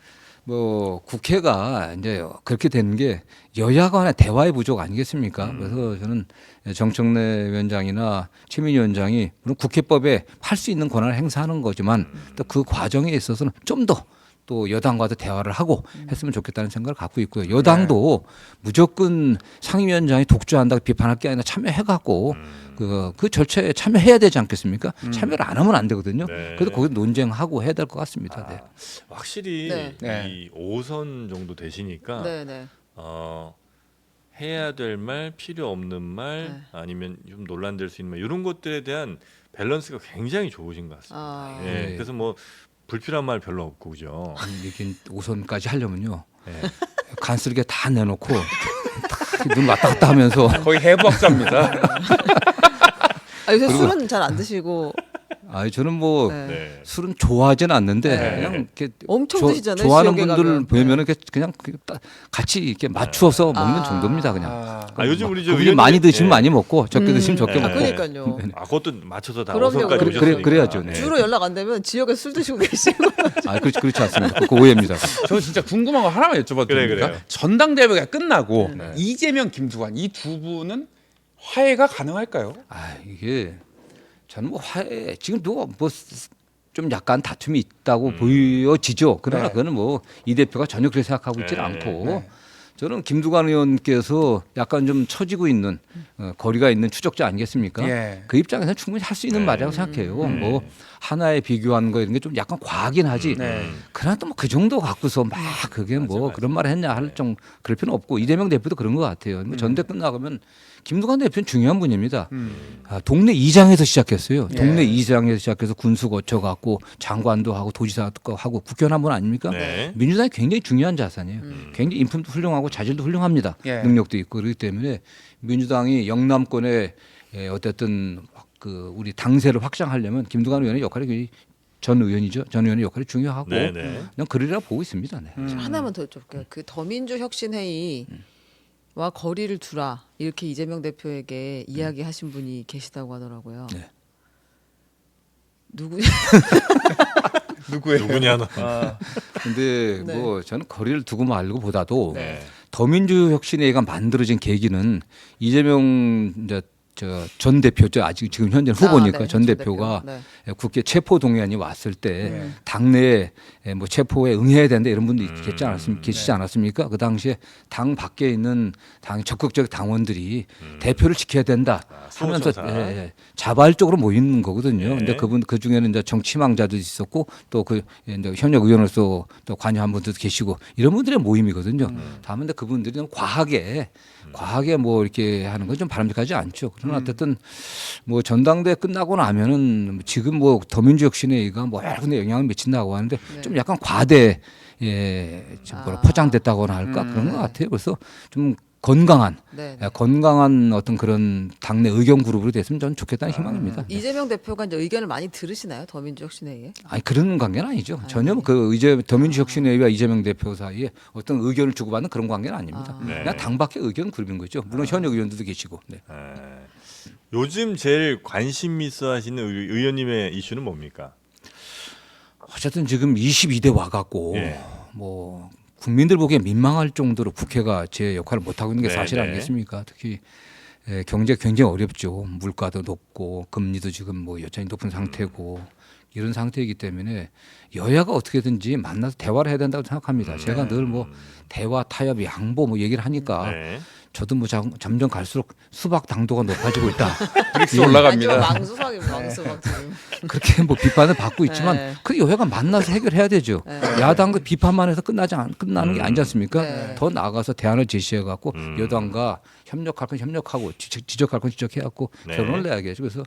뭐 국회가 이제 그렇게 되는 게 여야 간의 대화의 부족 아니겠습니까? 그래서 저는 정청래 위원장이나 최민희 위원장이 물론 국회법에 할 수 있는 권한을 행사하는 거지만 또 그 과정에 있어서는 좀 더 또 여당과도 대화를 하고 했으면 좋겠다는 생각을 갖고 있고요. 여당도 무조건 상임위원장이 독주한다고 비판할 게 아니라 참여해갖고 그 절차에 참여해야 되지 않겠습니까? 참여를 안 하면 안 되거든요. 네. 그래서 거기서 논쟁하고 해야 될 것 같습니다. 네. 확실히 네. 네. 이 5선 정도 되시니까 네네. 해야 될 말, 필요 없는 말, 아니면 좀 논란될 수 있는 말 이런 것들에 대한 밸런스가 굉장히 좋으신 것 같습니다. 아. 예, 네. 그래서 뭐 불필요한 말 별로 없고 그죠. 이게 5선까지 하려면요. 예. 간쓸게 다 내놓고 다 눈 왔다 갔다 하면서 거의 해부학자입니다. 아, 요새 술은 잘 안 드시고 저는 뭐 네. 네. 술은 좋아하지는 않는데 네. 그냥 이렇게 엄청 드시잖아요, 좋아하는 지역에 분들 가면. 보면은 그냥 같이 이렇게 맞추어서 먹는 아. 정도입니다. 그냥. 요즘 우리 저 그분이 의원님- 많이 드시면 예. 많이 먹고 적게 드시면 적게 네. 아, 먹고. 그러니까요. 그것도 맞춰서 다 그럼요, 5선까지 그럼요. 오셨으니까. 그래야죠. 네. 주로 연락 안 되면 지역에 술 드시고 계시고. 그렇지 않습니다. 그거 오해입니다. 저 진짜 궁금한 거 하나만 여쭤봐도 그래, 됩니까? 그래요. 전당대회가 끝나고 네. 이재명, 김두관 이 두 분은 화해가 가능할까요? 이게 저는 뭐 화해 지금도 뭐 좀 약간 다툼이 있다고 보여지죠. 그러나 네. 그거는 뭐 이 대표가 전혀 그렇게 생각하고 있지는 네. 않고 네. 저는 김두관 의원께서 약간 좀 처지고 있는 거리가 있는 추적자 아니겠습니까? 예. 그 입장에서는 충분히 할 수 있는 말이라고 생각해요. 뭐 하나에 비교하는 거 이런 게 좀 약간 과하긴 하지. 네. 그러나 또 뭐 그 정도 갖고서 막 그게 뭐 그런 말을 했냐 할 정 그럴 필요는 없고 이재명 대표도 그런 것 같아요. 뭐 전대 끝나가면 김두관 대표는 중요한 분입니다. 동네 이장에서 시작했어요. 예. 동네 이장에서 시작해서 군수 거쳐갖고 장관도 하고 도지사도 하고 국회의원 한 분 아닙니까? 네. 민주당이 굉장히 중요한 자산이에요. 굉장히 인품도 훌륭하고 자질도 훌륭합니다. 예. 능력도 있고 그렇기 때문에 민주당이 영남권에 어쨌든 그 우리 당세를 확장하려면 김두관 의원의 역할이 굉장히 전 의원이죠. 전 의원의 역할이 중요하고 네, 네. 그냥 그러리라 보고 있습니다. 네. 하나만 더 여쭤볼게요. 그 더민주 혁신회의와 거리를 두라 이렇게 이재명 대표에게 이야기하신 분이 계시다고 하더라고요. 네. 누구? 누구예요? 누구냐 너. 근데 네. 뭐 저는 거리를 두고 말고 보다도 네. 더민주 혁신회의가 만들어진 계기는 이재명 전 대표죠. 아직 지금 현재 후보니까 네. 전 전 대표가 대표. 네. 국회 체포 동의안이 왔을 때 네. 당내에 뭐 체포에 응해야 된다 이런 분도 계시지 네. 않았습니까? 그 당시에 당 밖에 있는 당 적극적 당원들이 대표를 지켜야 된다 하면서 수호천사. 자발적으로 모이는 거거든요. 네. 근데 그 중에는 이제 정치망자도 있었고 또 그 현역 의원으로서 또 관여한 분들도 계시고 이런 분들의 모임이거든요. 다만 근데 그분들이 너무 과하게 뭐 이렇게 하는 건 좀 바람직하지 않죠. 그러나 그러나 어쨌든 뭐 전당대 끝나고 나면은 지금 뭐 더민주혁신회의가 뭐 여러 군데 영향을 미친다고 하는데 네. 좀 약간 과대 좀 뭐라 포장됐다고나 할까 그런 것 같아요. 그래서 좀 건강한 네. 건강한 어떤 그런 당내 의견 그룹으로 됐으면 저는 좋겠다는 희망입니다. 이재명 대표가 이제 의견을 많이 들으시나요? 더민주혁신회의에? 아니 그런 관계는 아니죠. 전혀 그 더민주혁신회의와 이재명 대표 사이에 어떤 의견을 주고받는 그런 관계는 아닙니다. 네. 그냥 당 밖의 의견 그룹인 거죠. 물론 현역 의원들도 계시고. 네. 요즘 제일 관심 있어 하시는 의원님의 이슈는 뭡니까? 어쨌든 지금 22대 와갖고 예. 뭐 국민들 보기에 민망할 정도로 국회가 제 역할을 못 하고 있는 게 네, 사실 네. 아니겠습니까? 특히 경제 굉장히 어렵죠. 물가도 높고 금리도 지금 뭐 여전히 높은 상태고 이런 상태이기 때문에 여야가 어떻게든지 만나서 대화를 해야 된다고 생각합니다. 제가 늘 뭐 대화, 타협, 양보 뭐 얘기를 하니까 네. 저도 뭐 점점 갈수록 수박 당도가 높아지고 있다. 브릭스 아니요, 올라갑니다. 망수박이에요, 지금. 그렇게 뭐 비판을 받고 있지만 네. 그 여야가 만나서 해결해야 되죠. 네. 야당과 비판만 해서 끝나는 게 아니지 않습니까? 네. 더 나아가서 대안을 제시해 갖고 여당과 협력할 건 협력하고 지적할 건 지적해 갖고 네. 결론을 내야겠죠. 그래서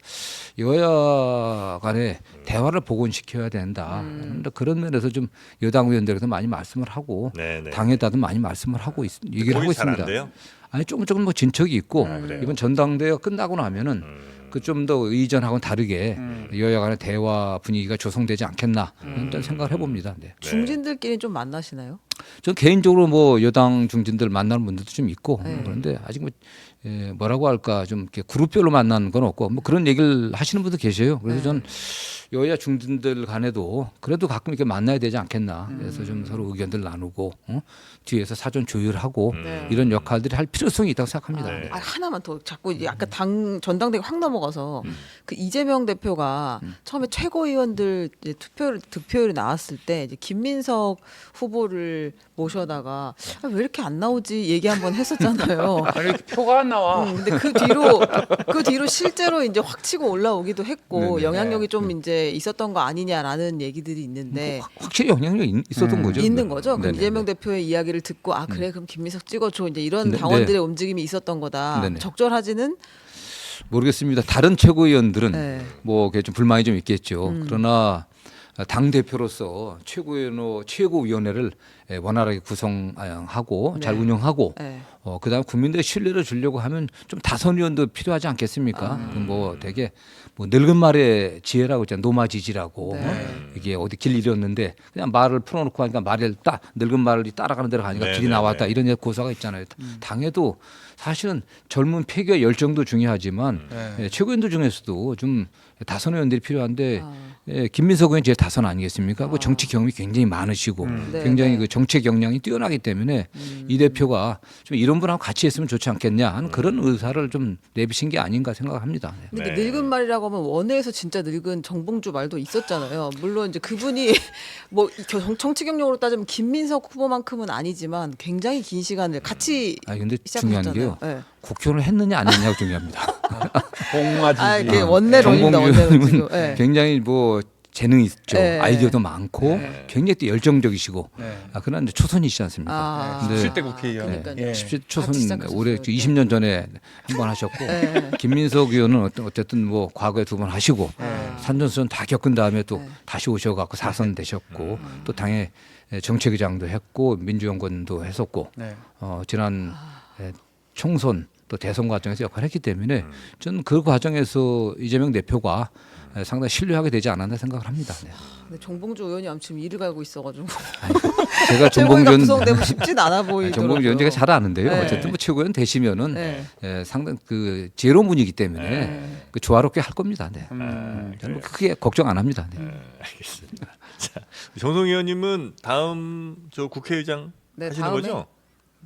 여야 간에 대화를 복원시켜야 된다. 그런 면에서 좀 여당 의원들에서 많이 말씀을 하고 네, 네. 당에다도 많이 말씀을 하고 얘기를 하고 거의 잘안 있습니다. 돼요? 아니 조금 뭐 진척이 있고 그래요? 이번 전당대회가 끝나고 나면은 그 좀 더 이전하고는 다르게 여야 간의 대화 분위기가 조성되지 않겠나 이런 생각을 해봅니다. 네. 중진들끼리 좀 만나시나요? 전 개인적으로 뭐 여당 중진들 만나는 분들도 좀 있고 네. 그런데 아직 뭐 뭐라고 할까 좀 이렇게 그룹별로 만나는 건 없고 뭐 그런 얘기를 하시는 분도 계세요. 그래서 전 여야 중진들 간에도 그래도 가끔 이렇게 만나야 되지 않겠나. 그래서 좀 서로 의견들 나누고 뒤에서 사전 조율하고 네. 이런 역할들이 할 필요성이 있다고 생각합니다. 네. 아, 하나만 더 자꾸 이제 아까 전당대가 확 넘어가서 그 이재명 대표가 처음에 최고위원들 이제 득표율이 나왔을 때 이제 김민석 후보를 모셔다가 아, 왜 이렇게 안 나오지 얘기 한번 했었잖아요. 아니 이렇게 표가 안 나와. 근데 그 뒤로 실제로 이제 확 치고 올라오기도 했고 네네. 영향력이 좀 이제 있었던 거 아니냐라는 얘기들이 있는데 확실히 영향력이 있었던 거죠. 있는 거죠. 그럼 네네. 이재명 대표의 이야기를 듣고 아 그래 그럼 김민석 찍어줘 이제 이런 네, 당원들의 움직임이 있었던 거다. 네네. 적절하지는 모르겠습니다. 다른 최고위원들은 네. 뭐 그게 좀 불만이 좀 있겠죠. 그러나 당 대표로서 최고위원회를 원활하게 구성하고 잘 운영하고 네. 그다음 국민들의 신뢰를 주려고 하면 좀 다선 의원도 필요하지 않겠습니까? 뭐 되게 뭐 늙은 말의 지혜라고 있잖아요. 노마지지라고 네. 이게 어디 길 잃었는데 그냥 말을 풀어놓고 하니까 말을 늙은 말이 따라가는 대로 가니까 네, 길이 네, 나왔다 네. 이런 고사가 있잖아요. 당에도 사실은 젊은 폐기와 열정도 중요하지만 최고위원들 중에서도 좀 다선 의원들이 필요한데 김민석 의원 제 다선 아니겠습니까? 그 정치 경험이 굉장히 많으시고 네, 굉장히 네. 그 정책 역량이 뛰어나기 때문에 이 대표가 좀 이런 분하고 같이 했으면 좋지 않겠냐 하는 그런 의사를 좀 내비신 게 아닌가 생각합니다. 네. 근데 네. 늙은 말이라고 하면 원내에서 진짜 늙은 정봉주 말도 있었잖아요. 물론 이제 그분이 뭐 정치 경력으로 따지면 김민석 후보만큼은 아니지만 굉장히 긴 시간을 같이 아 근데 중요한 시작하셨잖아요. 게요. 네. 국회의원을 했느냐 안 했느냐가 중요합니다. 공마지지. 아, 이게 원내론입니다. 정봉주 원내론 지금. 의원님은 네. 굉장히 뭐 재능이 있죠. 네. 아이디어도 많고 굉장히 또 열정적이시고 네. 그러나 이제 초선이시지 않습니까? 아, 네. 17대 국회의원. 그러니까요. 예. 17 같이 초선 시작하셨어요. 올해 20년 전에 한 번 하셨고 네. 김민석 의원은 어쨌든 뭐 과거에 두 번 하시고 산전수전 다 겪은 다음에 또 네. 다시 오셔갖고 4선 되셨고 또 당의 정책의장도 했고 민주연구원도 했었고 네. 지난 총선 또 대선 과정에서 역할을 했기 때문에 저는 그 과정에서 이재명 대표가 상당히 신뢰하게 되지 않았나 생각을 합니다. 네. 근데 정봉주 의원이 아무튼 이를 갈고 있어가지고 제가 최고위가 정봉준 구성되면 쉽진 않아 보이더라고요. 정봉준 제가 잘 아는데요. 네. 어쨌든 뭐 최고위원 되시면은 네. 상당 그 지혜로운 분이기 때문에 네. 그 조화롭게 할 겁니다. 네. 저는 뭐 크게 걱정 안 합니다. 네. 알겠습니다. 자, 정성 의원님은 다음 저 국회의장 네, 하시는 다음에 거죠?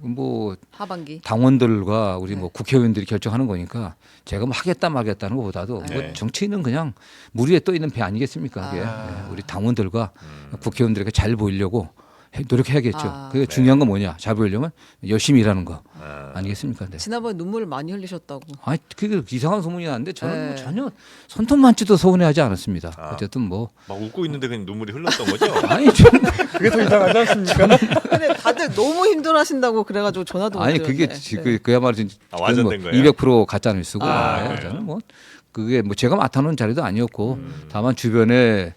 뭐 하반기. 당원들과 우리 네. 뭐 국회의원들이 결정하는 거니까 제가 뭐 하겠다 말겠다는 것보다도 네. 뭐 정치인은 그냥 물 위에 떠 있는 배 아니겠습니까? 그게 아. 우리 당원들과 국회의원들에게 잘 보이려고 노력해야겠죠. 아. 그게 중요한 건 뭐냐? 잘 보이려면 열심히 일하는 거 아니겠습니까? 네. 지난번에 눈물 많이 흘리셨다고. 아니 그게 이상한 소문이 나는데 저는 뭐 네. 전혀 손톱만치도 서운해하지 않았습니다. 아. 어쨌든 뭐 막 웃고 있는데 그냥 눈물이 흘렀던 거죠? 아니 좀 그게 더 이상하지 않습니까? 근데 다들 너무 힘들어하신다고 그래가지고 전화도 못 아니 그게 드렸는데. 네. 그야말로 진짜 아, 완전된 뭐 거예요? 200% 가짜 뉴스고 아, 네, 그래요? 저는 뭐 그게 뭐 제가 맡아놓은 자리도 아니었고 다만 주변에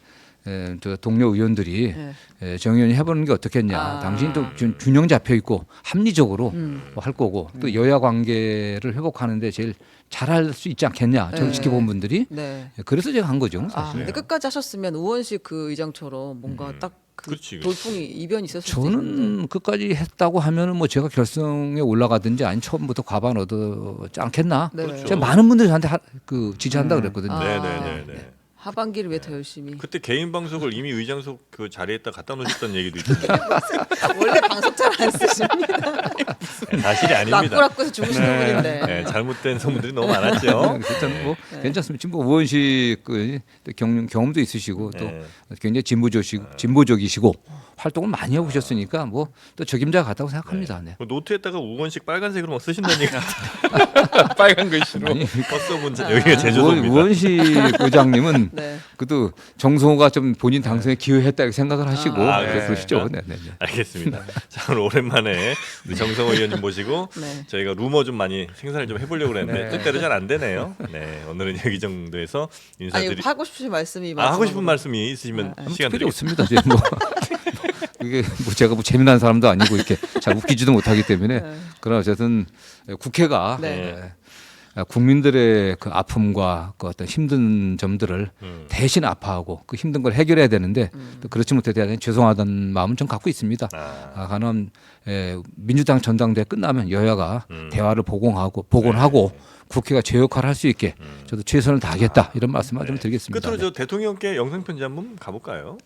저 동료 의원들이 네. 정 의원이 해보는 게 어떻겠냐. 아. 당신이 또 균형 잡혀 있고 합리적으로 음. 뭐할 거고 또 여야 관계를 회복하는데 제일 잘할 수 있지 않겠냐. 저를 네. 지켜본 분들이 네. 그래서 제가 한 거죠. 아, 사실. 근데 끝까지 하셨으면 우원식 그 의장처럼 뭔가 딱 그 그렇지, 그렇지. 돌풍이 이변이 있었을 수도 있는데. 저는 끝까지 했다고 하면은 뭐 제가 결성에 올라가든지 아니 처음부터 과반 얻지 않겠나. 네. 그렇죠. 제가 많은 분들이 저한테 그 지지한다 그랬거든요. 아. 네네네. 하반기를 왜 더 열심히. 그때 개인 방송을 이미 의장석 그 자리에다 갖다 놓으셨다는 얘기도 있던데 원래 방송 잘 안 쓰십니다. 사실이 아닙니다. 낙구락구에서 죽으시는 분인데. 네, 잘못된 소문들이 너무 많았죠. 일단 뭐 괜찮습니다. 지금 뭐 우원식 그 경험도 있으시고 또 네. 굉장히 진보적이시고 활동을 많이 하고 오셨으니까 뭐 또 적임자 같다고 생각합니다. 네. 그 노트에다가 우원식 빨간색으로 막 쓰신다는 얘기 빨간 글씨로. 아니, 버스본 여기가 제주도입니다. 우원식 의장님은 네. 그래도 정성호가 좀 본인 당선에 기여했다 이렇게 생각을 하시고 아, 네, 그러시죠. 네, 네, 네. 알겠습니다. 자 오늘 오랜만에 우리 정성호 의원님 모시고 네. 저희가 루머 좀 많이 생산을 좀 해보려고 그랬는데 네. 뜻대로 잘 안 되네요. 네 오늘은 여기 정도에서 아니 인사드리. 하고 싶으신 말씀이 하고 싶은 마지막으로. 말씀이 있으시면 아무 시간 필요 드리겠습니다. 없습니다. 이제 뭐 이게 뭐 제가 뭐 재미난 사람도 아니고 이렇게 잘 웃기지도 못하기 때문에 그러나 어쨌든 국회가 네. 국민들의 그 아픔과 그 어떤 힘든 점들을 대신 아파하고 그 힘든 걸 해결해야 되는데 또 그렇지 못해 대한 죄송하다는 마음은 좀 갖고 있습니다. 가능한 민주당 전당대회 끝나면 여야가 대화를 복원하고 국회가 제 역할을 할 수 있게 저도 최선을 다하겠다 이런 말씀을 좀 드리겠습니다. 끝으로 저 대통령께 영상 편지 한번 가볼까요?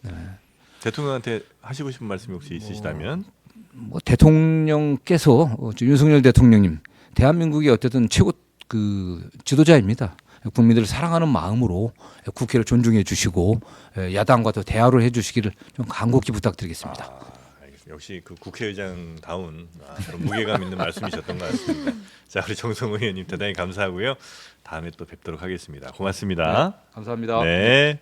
대통령한테 하시고 싶은 말씀이 혹시 있으시다면. 뭐 대통령께서 윤석열 대통령님 대한민국의 어쨌든 최고 그 지도자입니다. 국민들을 사랑하는 마음으로 국회를 존중해 주시고 야당과도 대화를 해 주시기를 좀 간곡히 부탁드리겠습니다. 알겠습니다. 역시 그 국회의장다운 그런 무게감 있는 말씀이셨던 것 같습니다. 자 우리 정성호 의원님 대단히 감사하고요. 다음에 또 뵙도록 하겠습니다. 고맙습니다. 감사합니다. 네.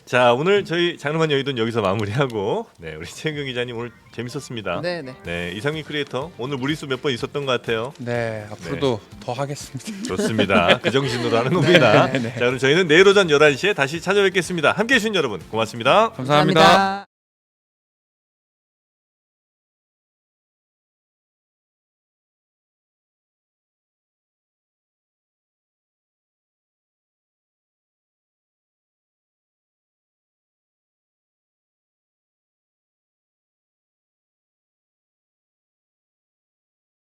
자 오늘 저희 장르만 여의도는 여기서 마무리하고 네 우리 최은경 기자님 오늘 재밌었습니다. 네네. 네 이상민 크리에이터 오늘 무리수 몇 번 있었던 것 같아요. 네, 앞으로도 더 하겠습니다. 좋습니다. 그 정신으로 하는 겁니다. 자 그럼 저희는 내일 오전 11시에 다시 찾아뵙겠습니다. 함께해 주신 여러분 고맙습니다. 감사합니다.